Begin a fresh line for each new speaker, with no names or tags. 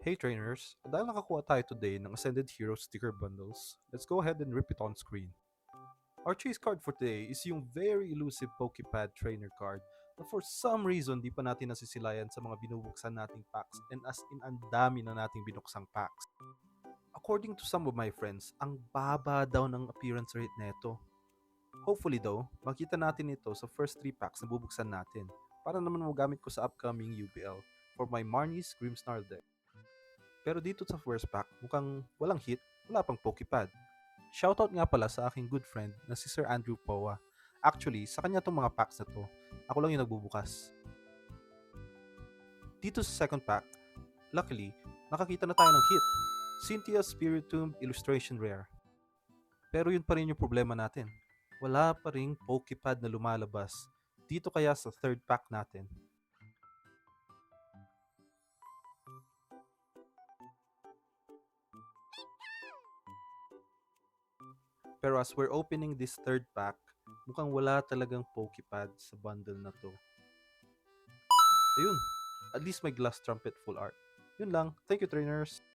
Hey trainers, dahil nakakuha tayo today ng Ascended Hero sticker bundles, let's go ahead and rip it on screen. Our chase card for today is yung very elusive Pokepad trainer card na for some reason di pa natin nasisilayan sa mga binubuksan nating packs and as in ang dami na nating binuksang packs. According to some of my friends, ang baba daw ng appearance rate neto. Hopefully though, makita natin ito sa first 3 packs na bubuksan natin para naman magamit ko sa upcoming UBL for my Marnie's Grimmsnarl deck. Pero dito sa first pack, mukhang walang hit, wala pang Pokepad. Shoutout nga pala sa aking good friend na si Sir Andrew Poa. Actually, sa kanya tong mga packs na to, ako lang yung nagbubukas. Dito sa second pack, luckily, nakakita na tayo ng hit. Cynthia's Spiritomb Illustration Rare. Pero yun pa rin yung problema natin. Wala pa ring Pokepad na lumalabas. Dito kaya sa third pack natin. Pero as we're opening this third pack, mukhang wala talagang Pokepad sa bundle na to. Ayun, at least may glass trumpet full art. Yun lang. Thank you, trainers!